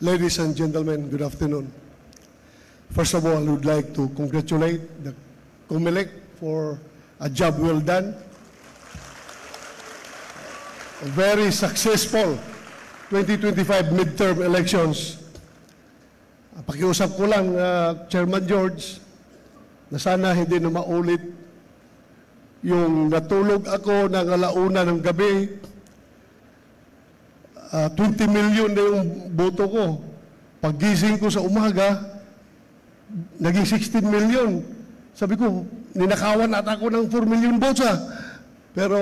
Ladies and gentlemen, good afternoon. First of all, I would like to congratulate the COMELEC for a job well done. A very successful 2025 midterm elections. Pakiusap ko lang, Chairman George, na sana hindi na maulit yung natulog ako ng alauna ng gabi. 20 million na yung boto ko. Paggising ko sa umaga, naging 16 million. Sabi ko, ninakawan ata ako ng 4 million votes Pero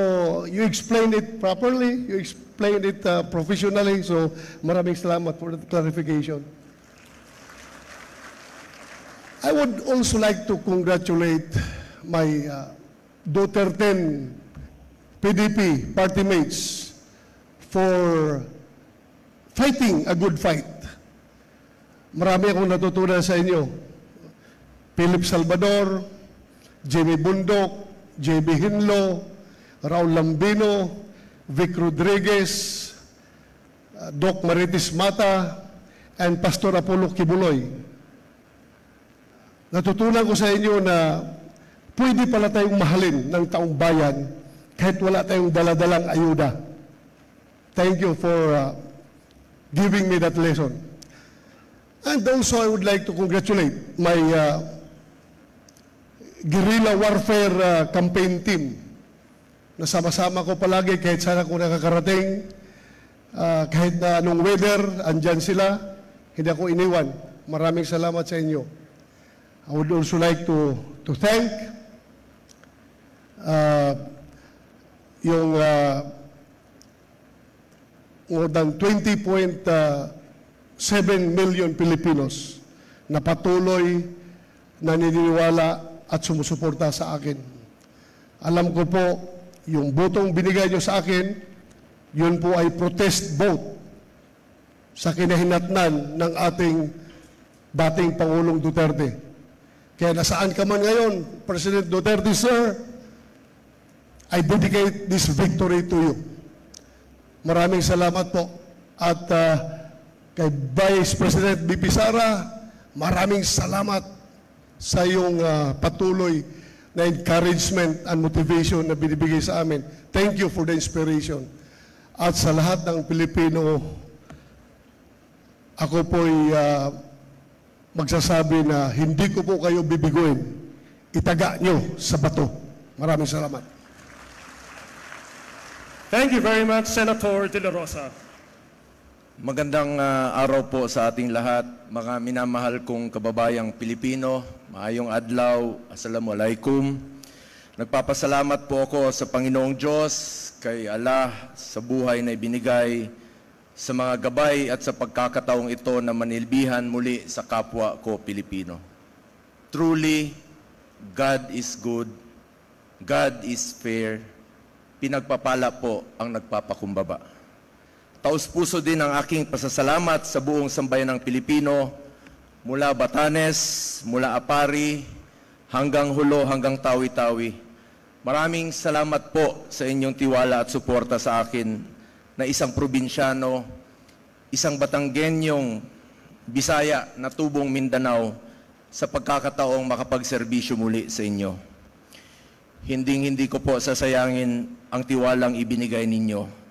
you explained it properly, you explained it professionally, so maraming salamat for the clarification. I would also like to congratulate my Duterte PDP party mates for fighting a good fight. Marami akong natutunan sa inyo. Philip Salvador, Jimmy Bundok, JB Hinlo, Raul Lambino, Vic Rodriguez, Doc Marites Mata, and Pastor Apollo Kibuloy. Natutunan ko sa inyo na pwede pala tayong mahalin ng taong bayan kahit wala tayong daladalang ayuda. Thank you for giving me that lesson. And also, I would like to congratulate my guerrilla warfare campaign team. Nasama-sama ko palagi kahit saan ako nakakarating. Kahit na anong weather, andyan sila. Hindi ako iniwan. Maraming salamat sa inyo. I would also like to thank yung more than 20.7 million Filipinos na patuloy naniniwala at sumusuporta sa akin. Alam ko po, yung botong binigay nyo sa akin, yun po ay protest vote sa kinahinatnan ng ating dating Pangulong Duterte. Kaya nasaan ka man ngayon, President Duterte, sir, I dedicate this victory to you. Maraming salamat po. At kay Vice President BP Sara, maraming salamat sa iyong patuloy na encouragement and motivation na binibigay sa amin. Thank you for the inspiration. At sa lahat ng Pilipino, ako po'y magsasabi na hindi ko po kayo bibiguin. Itaga nyo sa bato. Maraming salamat. Thank you very much, Senator De La Rosa. Magandang araw po sa ating lahat, mga minamahal kong kababayang Pilipino. Maayong adlaw, assalamualaikum. Nagpapasalamat po ako sa Panginoong Diyos, kay Allah, sa buhay na ibinigay, sa mga gabay at sa pagkakataong ito na manilbihan muli sa kapwa ko Pilipino. Truly, God is good, God is fair, pinagpapala po ang nagpapakumbaba. Taus-puso din ang aking pasasalamat sa buong sambayan ng Pilipino, mula Batanes, mula Apari, hanggang Hulo, hanggang Tawi-Tawi. Maraming salamat po sa inyong tiwala at suporta sa akin na isang probinsyano, isang Batanggenyong Bisaya na tubong Mindanao sa pagkakataong makapagserbisyo muli sa inyo. Hindi ko po sasayangin ang tiwalang ibinigay ninyo.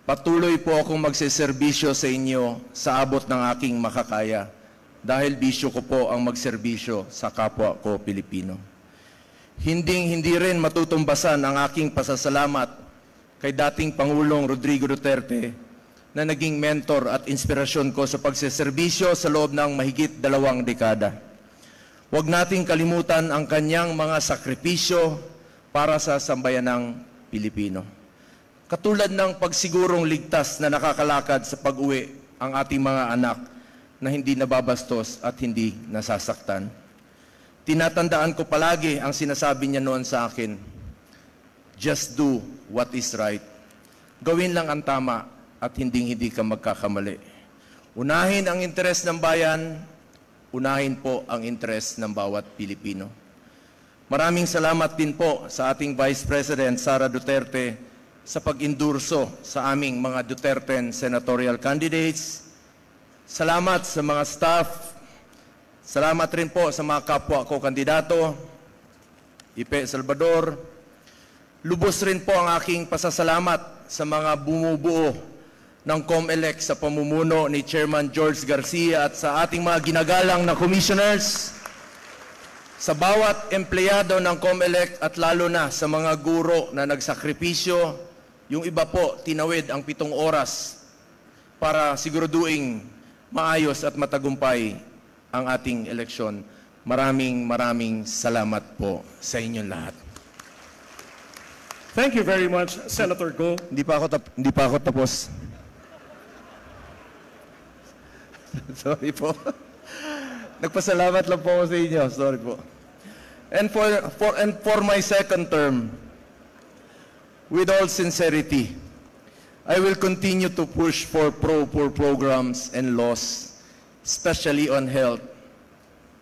Patuloy po akong magseserbisyo sa inyo sa abot ng aking makakaya dahil bisyo ko po ang magserbisyo sa kapwa ko Pilipino. Hindi rin matutumbasan ang aking pasasalamat kay dating Pangulong Rodrigo Duterte na naging mentor at inspirasyon ko sa pagseserbisyo sa loob ng mahigit 2 dekada. Huwag nating kalimutan ang kanyang mga sakripisyo para sa sambayanang Pilipino. Katulad ng pagsigurong ligtas na nakakalakad sa pag-uwi ang ating mga anak na hindi nababastos at hindi nasasaktan. Tinatandaan ko palagi ang sinasabi niya noon sa akin, just do what is right. Gawin lang ang tama at hindi ka magkakamali. Unahin ang interes ng bayan, unahin po ang interes ng bawat Pilipino. Maraming salamat din po sa ating Vice President Sara Duterte sa pag-endurso sa aming mga Duterten senatorial candidates Salamat sa mga staff. Salamat rin po sa mga kapwa ko kandidato. Ipe Salvador. Lubos rin po ang aking pasasalamat sa mga bumubuo ng COMELEC sa pamumuno ni Chairman George Garcia at sa ating mga ginagalang na commissioners, sa bawat empleyado ng COMELEC at lalo na sa mga guro na nagsakripisyo, yung iba po tinawid ang 7 oras para siguraduing maayos at matagumpay ang ating eleksyon. Maraming salamat po sa inyong lahat. Thank you very much, Senator Go. Hindi pa ako tapos. Sorry po. Nagpasalamat lang po ako sa inyo. Sorry po. And for my second term, with all sincerity, I will continue to push for pro-poor programs and laws, especially on health.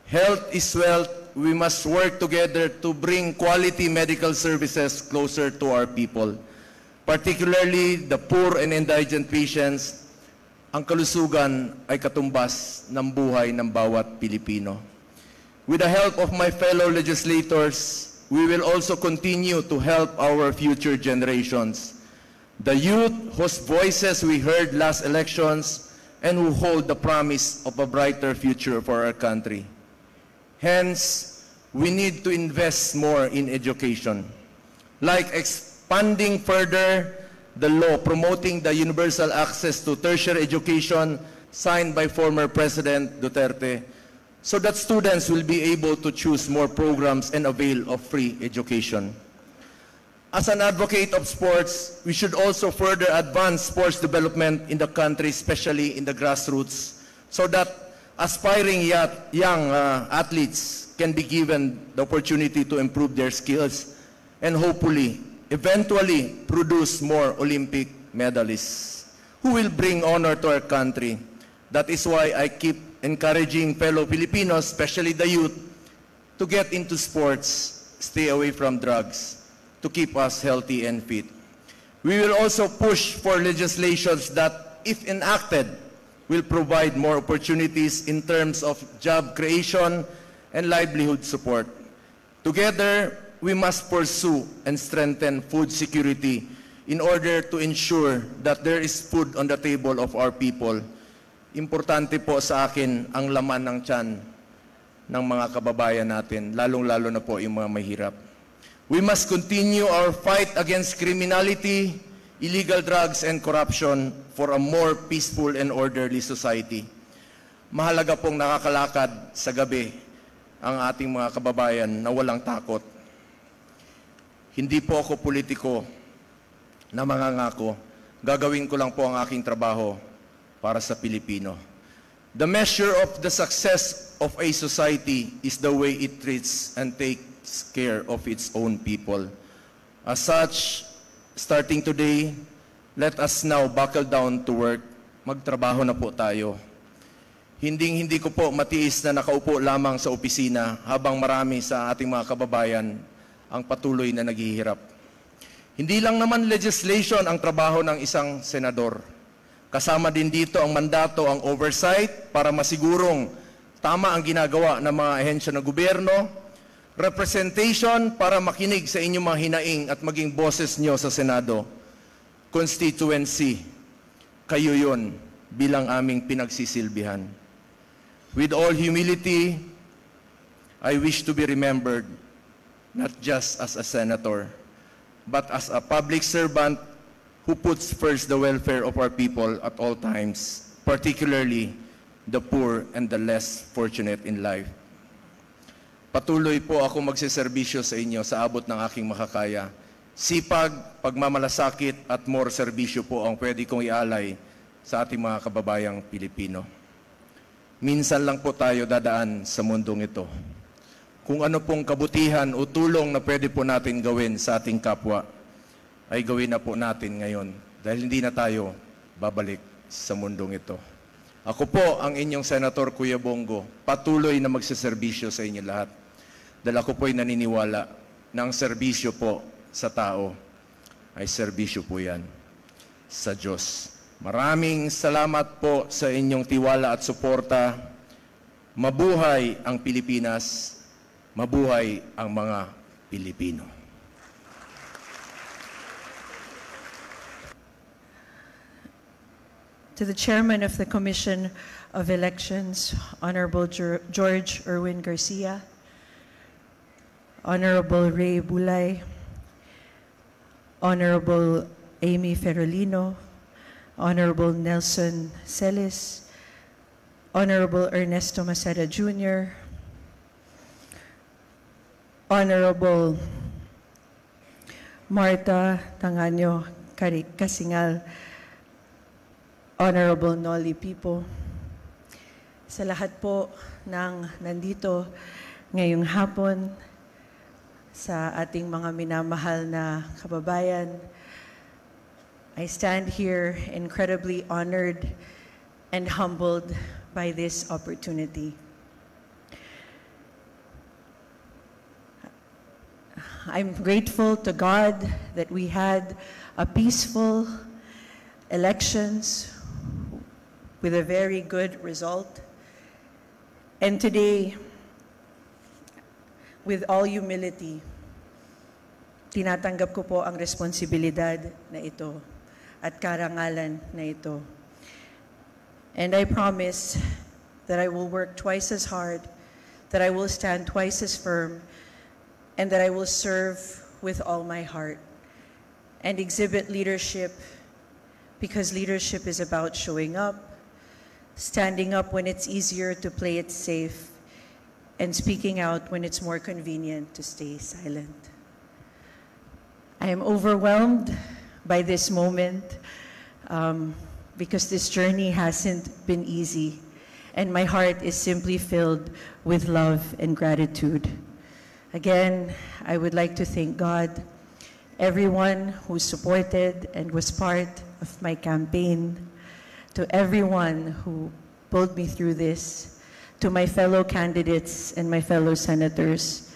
Health is wealth. We must work together to bring quality medical services closer to our people, particularly the poor and indigent patients. Ang kalusugan ay katumbas ng buhay ng bawat Pilipino. With the help of my fellow legislators, we will also continue to help our future generations, the youth whose voices we heard last elections and who hold the promise of a brighter future for our country. Hence, we need to invest more in education, like expanding further the law promoting the universal access to tertiary education signed by former President Duterte, so that students will be able to choose more programs and avail of free education. As an advocate of sports, we should also further advance sports development in the country, especially in the grassroots, so that aspiring young athletes can be given the opportunity to improve their skills and hopefully, eventually, produce more Olympic medalists who will bring honor to our country. That is why I keep encouraging fellow Filipinos, especially the youth, to get into sports, stay away from drugs, to keep us healthy and fit. We will also push for legislations that, if enacted, will provide more opportunities in terms of job creation and livelihood support. Together, we must pursue and strengthen food security in order to ensure that there is food on the table of our people. Importante po sa akin ang laman ng tiyan ng mga kababayan natin, lalong-lalo na po yung mga mahirap. We must continue our fight against criminality, illegal drugs, and corruption for a more peaceful and orderly society. Mahalaga pong nakakalakad sa gabi ang ating mga kababayan na walang takot. Hindi po ako politiko na mangangako. Gagawin ko lang po ang aking trabaho para sa Pilipino. The measure of the success of a society is the way it treats and takes care of its own people. As such, starting today, let us now buckle down to work. Magtrabaho na po tayo. Hindi ko po matiis na nakaupo lamang sa opisina habang marami sa ating mga kababayan ang patuloy na naghihirap. Hindi lang naman legislation ang trabaho ng isang senador. Kasama din dito ang mandato, ang oversight para masigurong tama ang ginagawa ng mga ahensya ng gobyerno, representation para makinig sa inyong mga hinaing at maging boses nyo sa Senado, constituency, kayo yun bilang aming pinagsisilbihan. With all humility, I wish to be remembered not just as a senator, but as a public servant who puts first the welfare of our people at all times, particularly the poor and the less fortunate in life. Patuloy po ako magsiservisyo sa inyo sa abot ng aking makakaya. Sipag, pagmamalasakit at more serbisyo po ang pwede kong ialay sa ating mga kababayang Pilipino. Minsan lang po tayo dadaan sa mundong ito. Kung ano pong kabutihan o tulong na pwede po natin gawin sa ating kapwa, ay gawin na po natin ngayon dahil hindi na tayo babalik sa mundong ito. Ako po ang inyong Senator Kuya Bongo, patuloy na magsiservisyo sa inyo lahat. Dahil ako po'y naniniwala na ang serbisyo po sa tao ay serbisyo po yan sa Diyos. Maraming salamat po sa inyong tiwala at suporta. Mabuhay ang Pilipinas, mabuhay ang mga Pilipino. To the Chairman of the Commission of Elections, Honorable George Erwin Garcia, Honorable Ray Bulay, Honorable Amy Ferolino, Honorable Nelson Celis, Honorable Ernesto Maceda Jr., Honorable Marta Tangaño Kasingal, Honorable Noli Pipo, sa lahat po ng nandito ngayong hapon, sa ating mga minamahal na kababayan, I stand here incredibly honored and humbled by this opportunity. I'm grateful to God that we had a peaceful elections with a very good result. And today, with all humility, tinatanggap ko po ang responsibilidad na ito at karangalan na ito. And I promise that I will work twice as hard, that I will stand twice as firm, and that I will serve with all my heart and exhibit leadership, because leadership is about showing up, standing up when it's easier to play it safe, and speaking out when it's more convenient to stay silent. I am overwhelmed by this moment because this journey hasn't been easy, and my heart is simply filled with love and gratitude. Again, I would like to thank God, everyone who supported and was part of my campaign, to everyone who pulled me through this, to my fellow candidates and my fellow senators.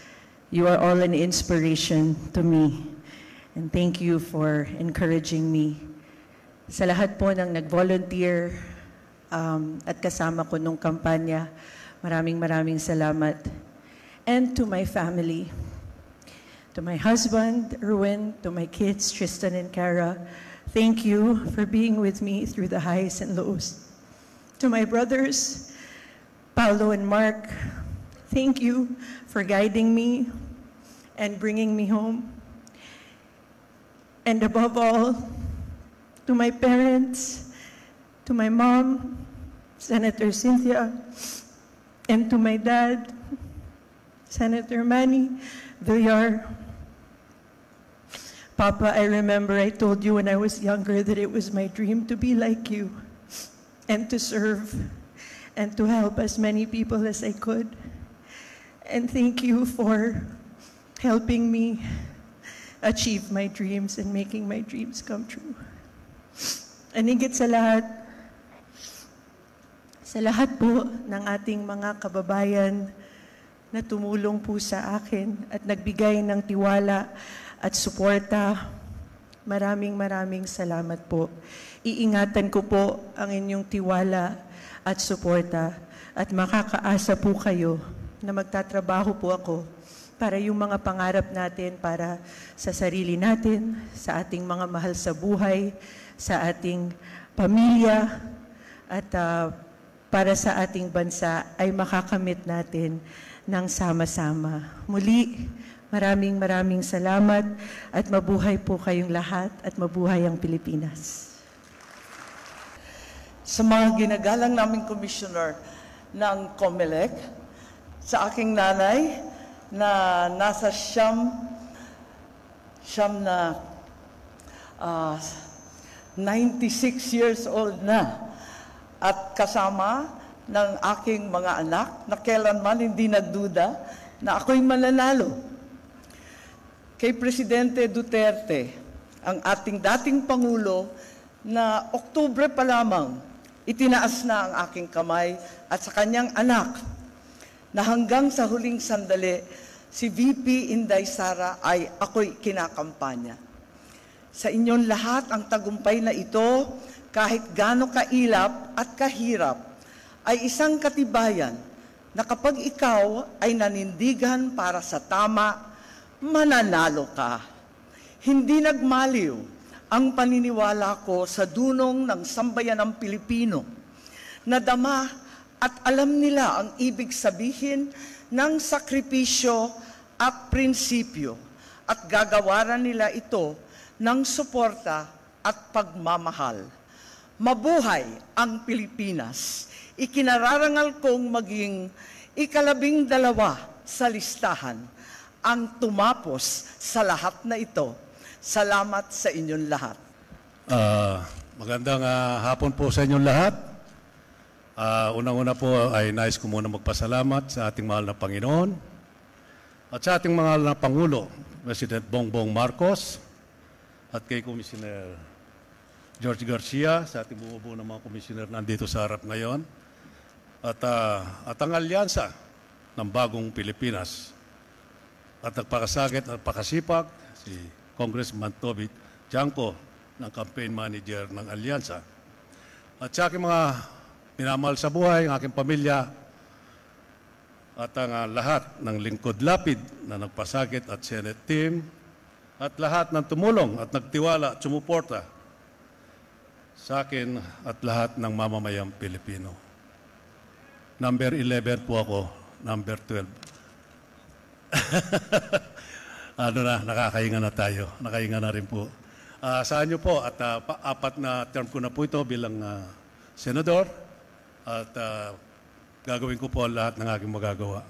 You are all an inspiration to me. And thank you for encouraging me. Sa lahat po ng nag-volunteer at kasama ko nung kampanya, maraming salamat. And to my family, to my husband, Erwin, to my kids, Tristan and Cara, thank you for being with me through the highs and lows. To my brothers, Paolo and Mark, thank you for guiding me and bringing me home. And above all, to my parents, to my mom, Senator Cynthia, and to my dad, Senator Manny Villar. Papa, I remember I told you when I was younger that it was my dream to be like you and to serve and to help as many people as I could. And thank you for helping me achieve my dreams and making my dreams come true. And higit sa lahat po ng ating mga kababayan na tumulong po sa akin at nagbigay ng tiwala at suporta, maraming salamat po. Iingatan ko po ang inyong tiwala at suporta at makakaasa po kayo na magtatrabaho po ako para yung mga pangarap natin para sa sarili natin, sa ating mga mahal sa buhay, sa ating pamilya, at para sa ating bansa ay makakamit natin ng sama-sama. Muli, maraming salamat at mabuhay po kayong lahat at mabuhay ang Pilipinas. Sa mga ginagalang naming commissioner ng COMELEC, sa aking nanay na nasa siyam na 96 years old na, at kasama ng aking mga anak na kailanman hindi nagduda na ako'y mananalo. Kay Presidente Duterte, ang ating dating Pangulo, na Oktubre pa lamang, itinaas na ang aking kamay, at sa kanyang anak, na hanggang sa huling sandali, si VP Inday Sara ay ako'y kinakampanya. Sa inyong lahat, ang tagumpay na ito, kahit gaano kailap at kahirap, ay isang katibayan na kapag ikaw ay nanindigan para sa tama, mananalo ka. Hindi nagmaliw ang paniniwala ko sa dunong ng sambayanang Pilipino. Nadama at alam nila ang ibig sabihin ng sakripisyo at prinsipyo at gagawaran nila ito ng suporta at pagmamahal. Mabuhay ang Pilipinas! Ikinararangal kong maging ika-12 sa listahan ang tumapos sa lahat na ito. Salamat sa inyong lahat. Magandang hapon po sa inyong lahat. Unang-una po ay nais ko muna magpasalamat sa ating mahal na Panginoon at sa ating mahal na Pangulo, President Bongbong Marcos, at kay Commissioner George Garcia, sa ating bumubuo ng mga komisyoner nandito sa harap ngayon, at ang alyansa ng bagong Pilipinas. At nagpakasakit at pakasipag si Congressman Toby Janko ng campaign manager ng alyansa. At sa aking mga minamahal sa buhay, ang aking pamilya, at ang lahat ng lingkod lapid na nagpasakit at Senate team, at lahat ng tumulong at nagtiwala at sumuporta sa akin at lahat ng mamamayang Pilipino. Number 11 po ako, number 12. Nakakahinga na tayo. Nakahinga na rin po. Sa inyo po, at apat na term ko na po ito bilang senador. At gagawin ko po lahat ng aking magagawa.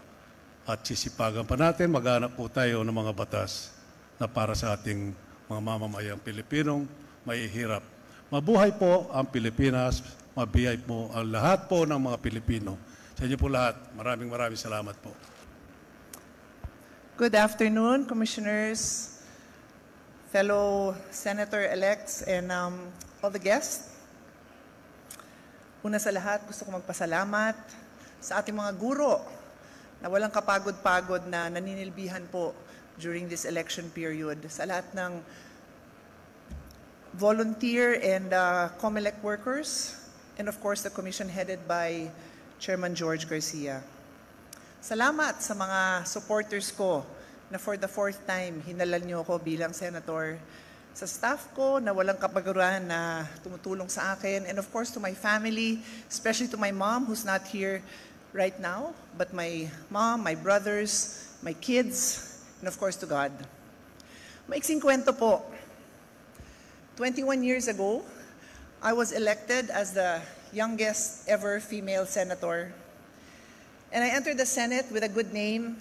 At sisipagan pa natin, maghanap po tayo ng mga batas na para sa ating mga mamamayang Pilipinong mahihirap. Mabuhay po ang Pilipinas, mabuhay po ang lahat po ng mga Pilipino. Sa inyo po lahat, maraming salamat po. Good afternoon, Commissioners, fellow Senator-elects, and all the guests. Una sa lahat, gusto ko magpasalamat sa ating mga guro na walang kapagod-pagod na naninilbihan po during this election period. Sa lahat ng volunteer and COMELEC workers, and of course the commission headed by Chairman George Garcia. Salamat sa mga supporters ko na for the fourth time hinalal niyo ako bilang senator. Sa staff ko na walang kapaguran na tumutulong sa akin, and of course to my family, especially to my mom who's not here right now, but my mom, my brothers, my kids, and of course to God. Maiksing kwento po. 21 years ago, I was elected as the youngest ever female senator. And I entered the Senate with a good name,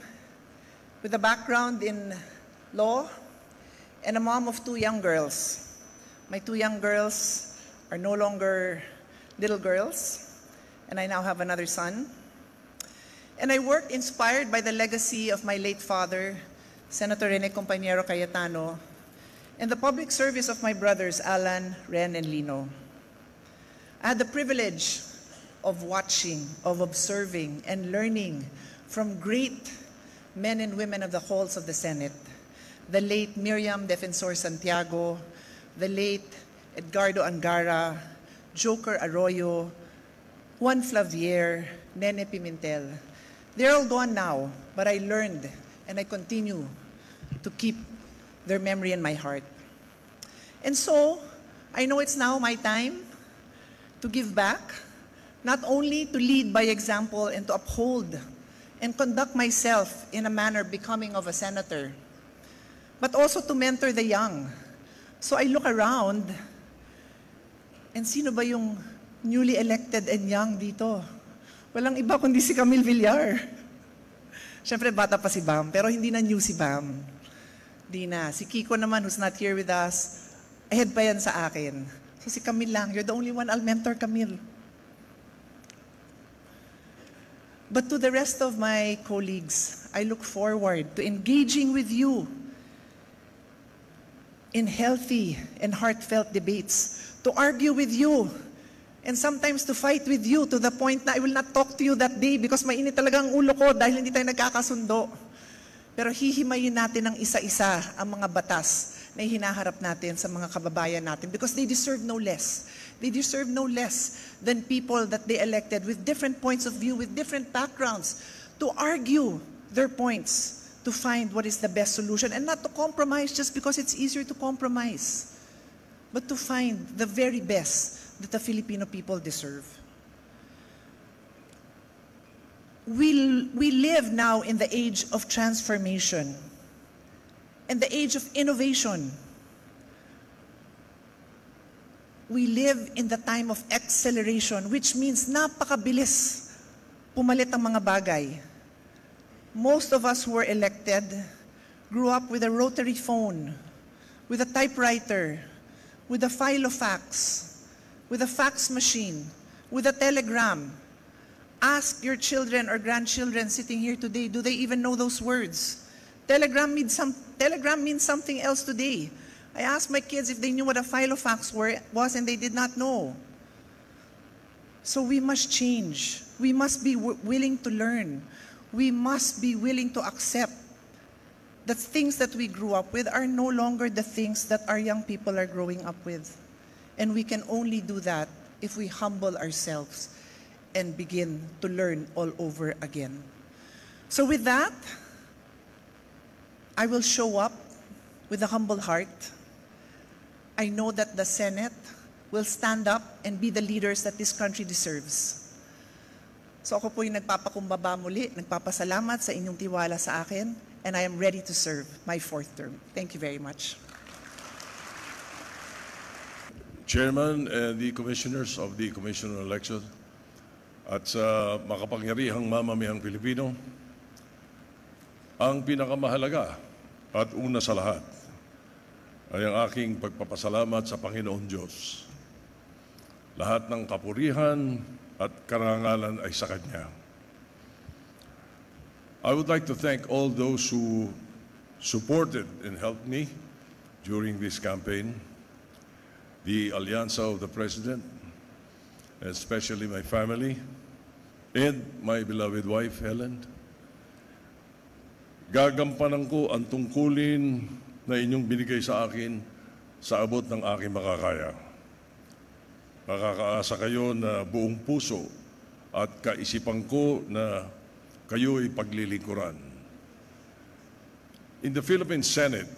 with a background in law, and a mom of 2 young girls. My 2 young girls are no longer little girls, and I now have another son. And I worked inspired by the legacy of my late father, Senator Rene Compañero Cayetano, and the public service of my brothers, Alan, Ren, and Lino. I had the privilege of watching, of observing, and learning from great men and women of the halls of the Senate. The late Miriam Defensor Santiago, the late Edgardo Angara, Joker Arroyo, Juan Flavier, Nene Pimentel. They're all gone now, but I learned and I continue to keep their memory in my heart. And so, I know it's now my time to give back, not only to lead by example and to uphold and conduct myself in a manner becoming of a senator, but also to mentor the young. So I look around, and sino ba yung newly elected and young dito? Walang iba kundi si Camille Villar. Siyempre, bata pa si Bam, pero hindi na new si Bam. Di na. Si Kiko naman, who's not here with us, ahead pa yan sa akin. So si Camille lang, you're the only one I'll mentor, Camille. But to the rest of my colleagues, I look forward to engaging with you in healthy and heartfelt debates, to argue with you, and sometimes to fight with you to the point na I will not talk to you that day because mainit talaga ang ulo ko dahil hindi tayo nagkakasundo. Pero hihimayin natin ng isa-isa ang mga batas na hinaharap natin sa mga kababayan natin because they deserve no less. They deserve no less than people that they elected with different points of view, with different backgrounds, to argue their points, to find what is the best solution, and not to compromise just because it's easier to compromise, but to find the very best that the Filipino people deserve. We live now in the age of transformation and the age of innovation. We live in the time of acceleration, which means napakabilis pumalit ang mga bagay. Most of us who were elected grew up with a rotary phone, with a typewriter, with a file of fax, with a fax machine, with a telegram. Ask your children or grandchildren sitting here today, do they even know those words? Telegram means something else today. I asked my kids if they knew what a file of fax was, and they did not know. So we must change. We must be willing to learn. We must be willing to accept that things that we grew up with are no longer the things that our young people are growing up with. And we can only do that if we humble ourselves and begin to learn all over again. So with that, I will show up with a humble heart. I know that the Senate will stand up and be the leaders that this country deserves. So ako po yung nagpapakumbaba muli, nagpapasalamat sa inyong tiwala sa akin, and I am ready to serve my 4th term. Thank you very much. Chairman and the Commissioners of the Commission on Election, at sa makapangyarihang mamamayang Pilipino, ang pinakamahalaga at una sa lahat ay ang aking pagpapasalamat sa Panginoon Diyos. Lahat ng kapurihan at karangalan ay sa Kanya. I would like to thank all those who supported and helped me during this campaign, the Alyansa of the President, especially my family, and my beloved wife, Helen. Gagampanan ko ang tungkulin na inyong binigay sa akin sa abot ng aking makakaya. Makakaasa kayo na buong puso at kaisipan ko na kayo'y paglilingkuran. In the Philippine Senate,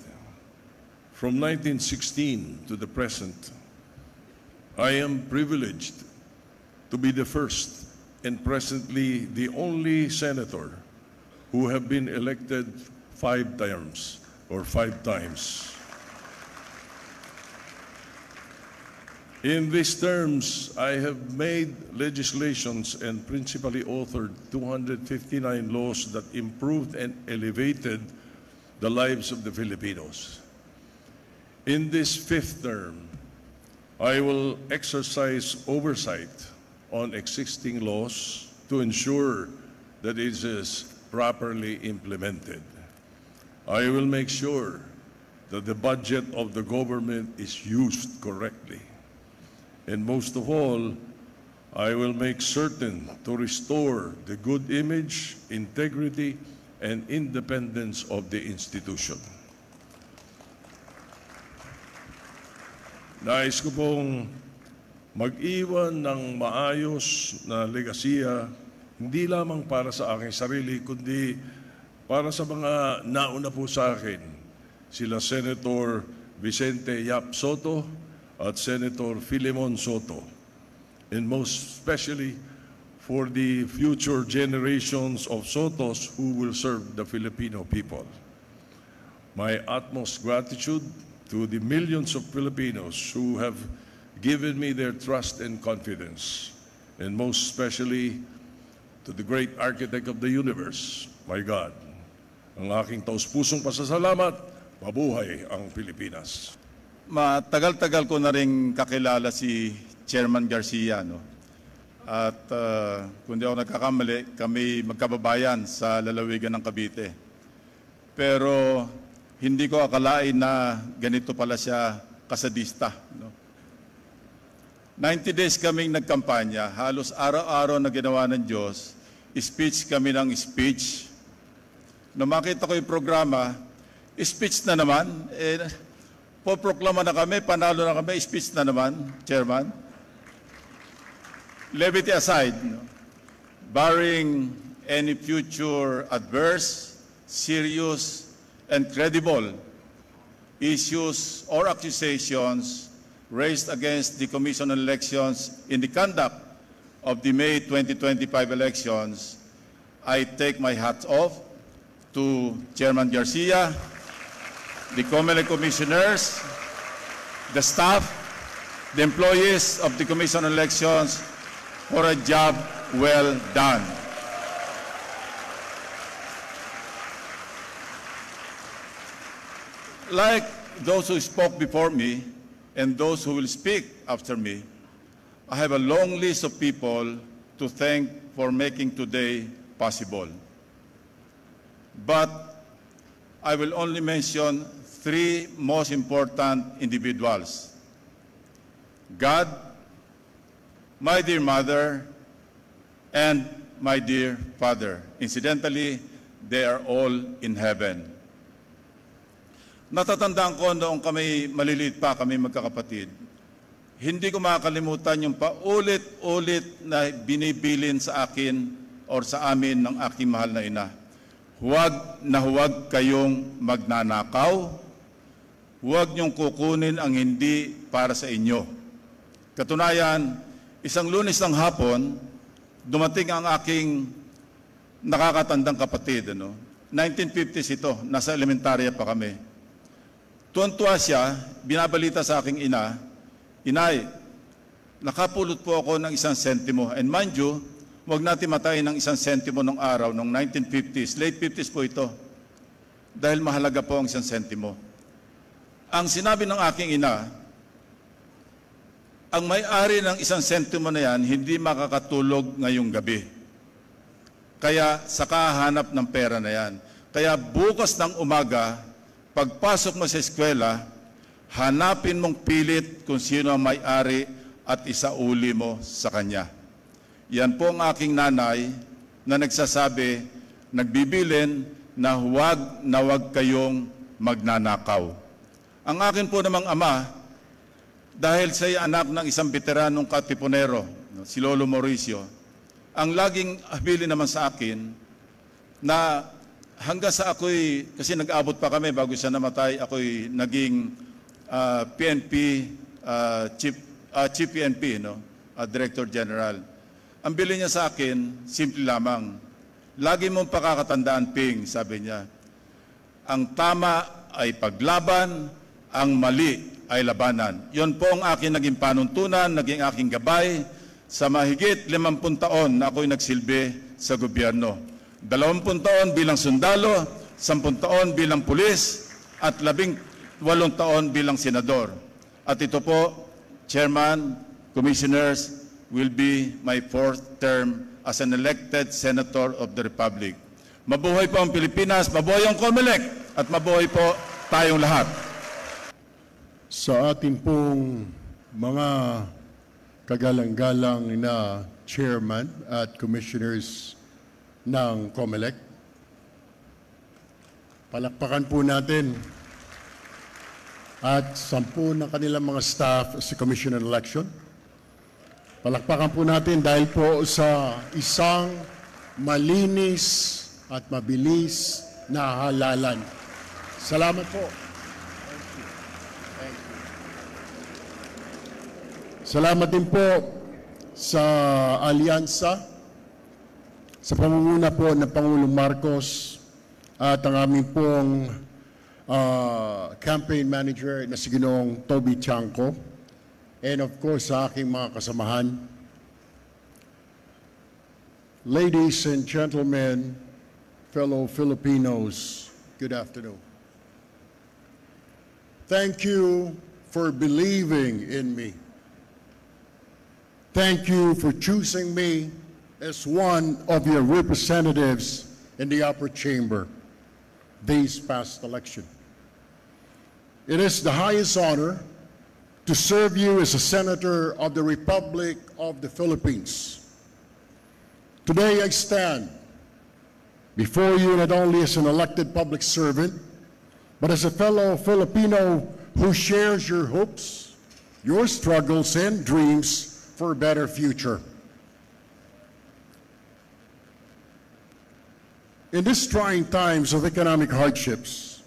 from 1916 to the present, I am privileged to be the first and presently the only senator who have been elected 5 terms or 5 times. In these terms, I have made legislations and principally authored 259 laws that improved and elevated the lives of the Filipinos. In this 5th term, I will exercise oversight on existing laws to ensure that it is properly implemented. I will make sure that the budget of the government is used correctly. And most of all, I will make certain to restore the good image, integrity, and independence of the institution. Nais ko pong mag-iwan ng maayos na legasiya, hindi lamang para sa aking sarili, kundi para sa mga nauna po sa akin, sila Senator Vicente Yap Soto at Senator Filemon Soto, and most especially for the future generations of Sotos who will serve the Filipino people. My utmost gratitude to the millions of Filipinos who have given me their trust and confidence, and most especially to the great architect of the universe, my God. Ang aking taus-pusong pasasalamat, mabuhay ang Pilipinas. Matagal-tagal ko na rin kakilala si Chairman Garcia, no? At kung di ako nagkakamali, kami magkababayan sa lalawigan ng Cavite. Pero hindi ko akalain na ganito pala siya kasadista, no? 90 days kaming nagkampanya, halos araw-araw na ginawa ng Diyos, speech kami ng speech. Nung makita ko yung programa, speech na naman, poproklama na kami, panalo na kami, speech na naman, Chairman. Levity aside, barring any future adverse, serious, and credible issues or accusations raised against the Commission on Elections in the conduct of the May 2025 elections, I take my hat off to Chairman Garcia, the COMELEC commissioners, the staff, the employees of the Commission on Elections for a job well done. Like those who spoke before me and those who will speak after me, I have a long list of people to thank for making today possible. But I will only mention three most important individuals: God, my dear mother, and my dear father. Incidentally, they are all in heaven. Natatandaan ko noong kami maliliit pa, kami magkakapatid, hindi ko makakalimutan yung paulit-ulit na binibilin sa akin or sa amin ng aking mahal na ina. Huwag kayong magnanakaw, huwag niyong kukunin ang hindi para sa inyo. Katunayan, isang Lunes ng hapon, dumating ang aking nakakatandang kapatid. 1950s ito, nasa elementarya pa kami. Tuwan-tuwa siya, binabalita sa aking ina, Inay, nakapulot po ako ng 1 sentimo. And mind you, huwag natin matayin ng 1 sentimo nung araw, nung 1950s. Late 50s po ito. Dahil mahalaga po ang 1 sentimo. Ang sinabi ng aking ina, ang may-ari ng 1 sentimo na yan, hindi makakatulog ngayong gabi. Kaya saka hanap ng pera na yan. Kaya bukas ng umaga, pagpasok mo sa eskwela, hanapin mong pilit kung sino ang may-ari at isauli mo sa kanya. Yan po ang aking nanay na nagsasabi, nagbibilin na huwag kayong magnanakaw. Ang akin po namang ama, dahil siya anak ng isang veteranong katipunero, si Lolo Mauricio, ang laging habilin naman sa akin na hanggang sa ako'y, kasi nag-abot pa kami bago siya namatay, ako'y naging PNP, Chief PNP, Director General. Ang bili niya sa akin, simple lamang, lagi mong pakakatandaan, Ping, sabi niya, ang tama ay paglaban, ang mali ay labanan. Yon po ang akin naging panuntunan, naging aking gabay sa mahigit 50 taon na ako'y nagsilbi sa gobyerno. 20 taon bilang sundalo, 10 taon bilang pulis, at 18 taon bilang senador. At ito po, Chairman, Commissioners, will be my 4th term as an elected Senator of the Republic. Mabuhay po ang Pilipinas, mabuhay ang COMELEC, at mabuhay po tayong lahat. Sa ating pong mga kagalang-galang na Chairman at Commissioners ng COMELEC, palakpakan po natin at 10 ng kanilang mga staff sa Commission on Election. Palakpakan po natin dahil po sa isang malinis at mabilis na halalan. Salamat po. Thank you. Salamat din po sa alyansa, sa pamumuno po ng Pangulong Marcos at ang aming pong campaign manager na si Ginoong Toby Chanco, and of course sa aking mga kasamahan. Ladies and gentlemen, fellow Filipinos, good afternoon. Thank you for believing in me. Thank you for choosing me as one of your representatives in the upper chamber this past election. It is the highest honor to serve you as a Senator of the Republic of the Philippines. Today I stand before you not only as an elected public servant, but as a fellow Filipino who shares your hopes, your struggles, and dreams for a better future. In these trying times of economic hardships,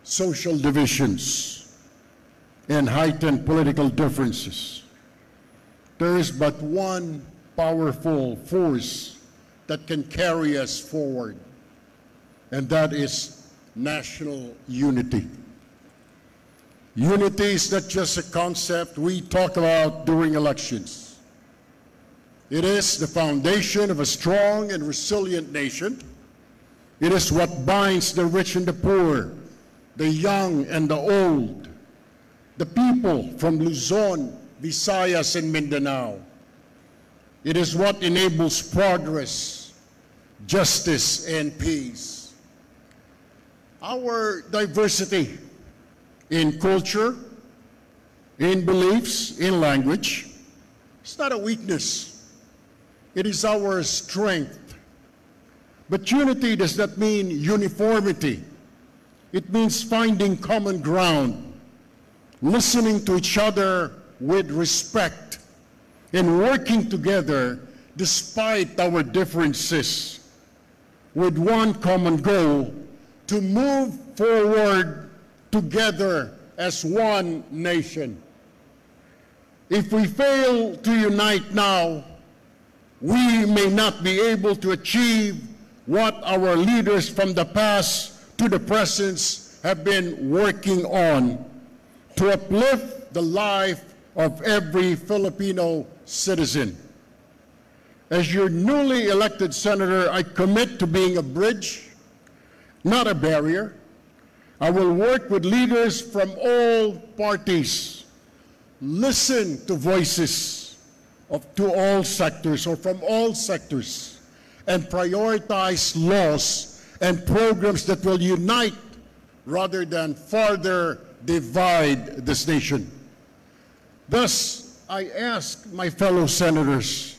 social divisions, and heightened political differences, there is but one powerful force that can carry us forward, and that is national unity. Unity is not just a concept we talk about during elections. It is the foundation of a strong and resilient nation. It is what binds the rich and the poor, the young and the old, the people from Luzon, Visayas, and Mindanao. It is what enables progress, justice, and peace. Our diversity in culture, in beliefs, in language, is not a weakness. It is our strength. But unity does not mean uniformity. It means finding common ground, listening to each other with respect, and working together despite our differences, with one common goal: to move forward together as one nation. If we fail to unite now, we may not be able to achieve what our leaders from the past to the present have been working on to uplift the life of every Filipino citizen. As your newly elected senator, I commit to being a bridge, not a barrier. I will work with leaders from all parties, listen to voices to all sectors or from all sectors, and prioritize laws and programs that will unite rather than further divide this nation. Thus, I ask my fellow senators,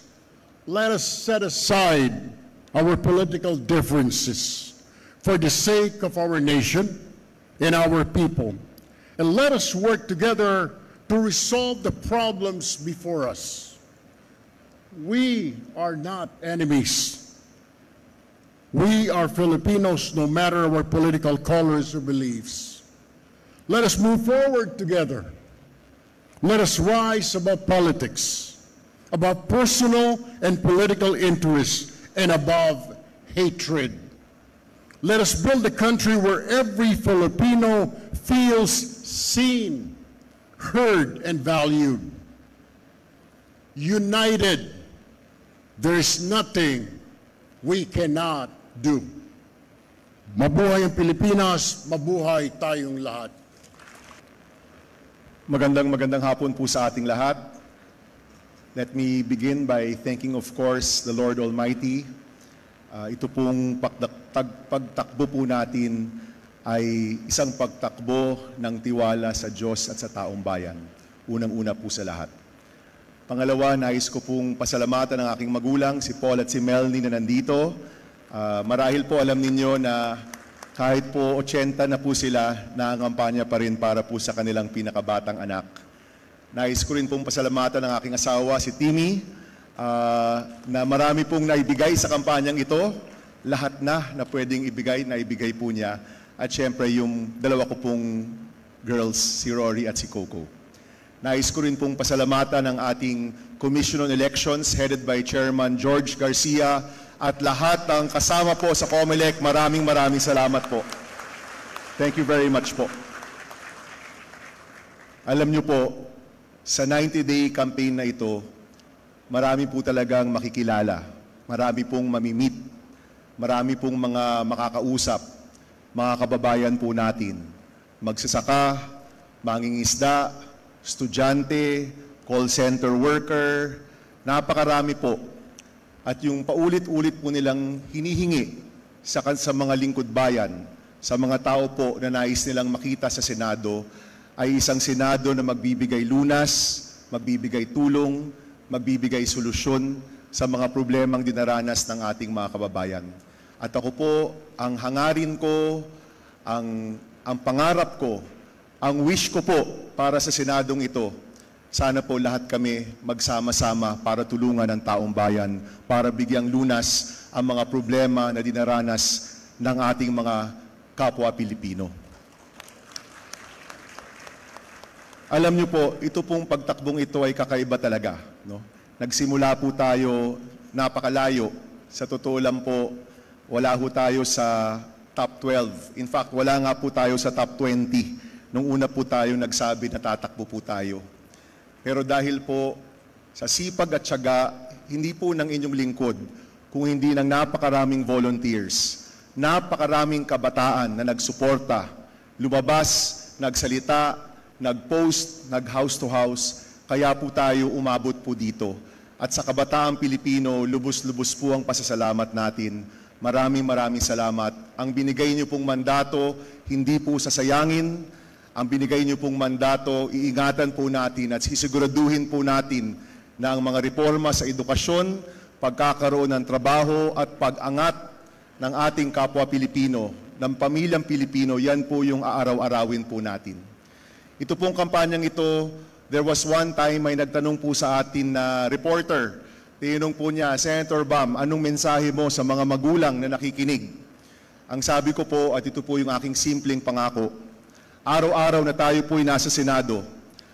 let us set aside our political differences for the sake of our nation and our people, and let us work together to resolve the problems before us. We are not enemies. We are Filipinos, no matter our political colors or beliefs. Let us move forward together. Let us rise above politics, above personal and political interests, and above hatred. Let us build a country where every Filipino feels seen, heard, and valued. United, there is nothing we cannot do. Mabuhay ang Pilipinas, mabuhay tayong lahat. Magandang hapon po sa ating lahat. Let me begin by thanking, of course, the Lord Almighty. Ito pong pagtakbo po natin ay isang pagtakbo ng tiwala sa Diyos at sa taong bayan. Unang-una po sa lahat. Pangalawa, nais ko pong pasalamatan ng aking magulang, si Paul at si Melanie na nandito. Marahil po alam ninyo na kahit po 80 na po sila, nangangampanya pa rin para po sa kanilang pinakabatang anak. Nais ko rin pong pasalamatan ng aking asawa, si Timmy, na marami pong naibigay sa kampanyang ito. Lahat na pwedeng ibigay, naibigay po niya. At syempre yung dalawa ko pong girls, si Rory at si Coco. Nais ko rin pong pasalamatan ng ating Commission on Elections headed by Chairman George Garcia at lahat ng kasama po sa COMELEC. Maraming salamat po. Thank you very much po. Alam niyo po, sa 90-day campaign na ito, marami po talagang makikilala. Marami pong mamimit. Marami pong mga makakausap. Mga kababayan po natin. Magsasaka, mangingisda, estudyante, call center worker, napakarami po. At yung paulit-ulit po nilang hinihingi sa mga lingkod bayan, sa mga tao po na nais nilang makita sa Senado, ay isang Senado na magbibigay lunas, magbibigay tulong, magbibigay solusyon sa mga problemang dinaranas ng ating mga kababayan. At ako po, ang hangarin ko, ang pangarap ko, Ang wish ko po para sa Senadong ito, sana po lahat kami magsama-sama para tulungan ang taong bayan, para bigyang lunas ang mga problema na dinaranas ng ating mga kapwa Pilipino. Alam niyo po, ito pong pagtakbong ito ay kakaiba talaga. No? Nagsimula po tayo napakalayo. Sa totoo lang po, wala po tayo sa top 12. In fact, wala nga po tayo sa top 20 nung una po tayo nagsabi na tatakbo po tayo. Pero dahil po sa sipag at tiyaga, hindi po ng inyong lingkod, kung hindi ng napakaraming volunteers, napakaraming kabataan na nagsuporta, lumabas, nagsalita, nag-post, nag-house to house, kaya po tayo umabot po dito. At sa kabataang Pilipino, lubos-lubos po ang pasasalamat natin. Maraming salamat. Ang binigay niyo pong mandato, hindi po sasayangin. Ang binigay niyo pong mandato, iingatan po natin at sisiguraduhin po natin na ang mga reforma sa edukasyon, pagkakaroon ng trabaho at pag-angat ng ating kapwa Pilipino, ng pamilyang Pilipino, yan po yung aaraw-arawin po natin. Ito pong kampanyang ito, there was one time may nagtanong po sa atin na reporter, tinanong po niya, Senator Bam, anong mensahe mo sa mga magulang na nakikinig? Ang sabi ko po, at ito po yung aking simpleng pangako, araw-araw na tayo po'y nasa Senado,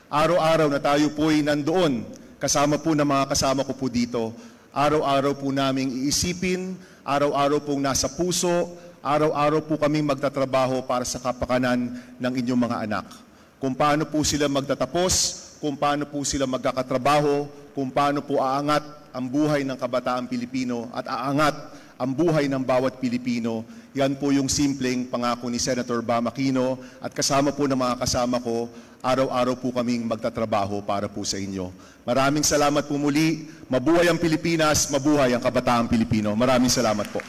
araw-araw na tayo po'y nandoon, kasama po ng mga kasama ko po dito, araw-araw po naming iisipin, araw-araw pong nasa puso, araw-araw po kaming magtatrabaho para sa kapakanan ng inyong mga anak. Kung paano po sila magtatapos, kung paano po sila magkakatrabaho, kung paano po aangat ang buhay ng kabataang Pilipino at aangat ang buhay ng bawat Pilipino. Yan po yung simpleng pangako ni Senator Bam Aquino at kasama po ng mga kasama ko, araw-araw po kaming magtatrabaho para po sa inyo. Maraming salamat po muli. Mabuhay ang Pilipinas, mabuhay ang kabataang Pilipino. Maraming salamat po.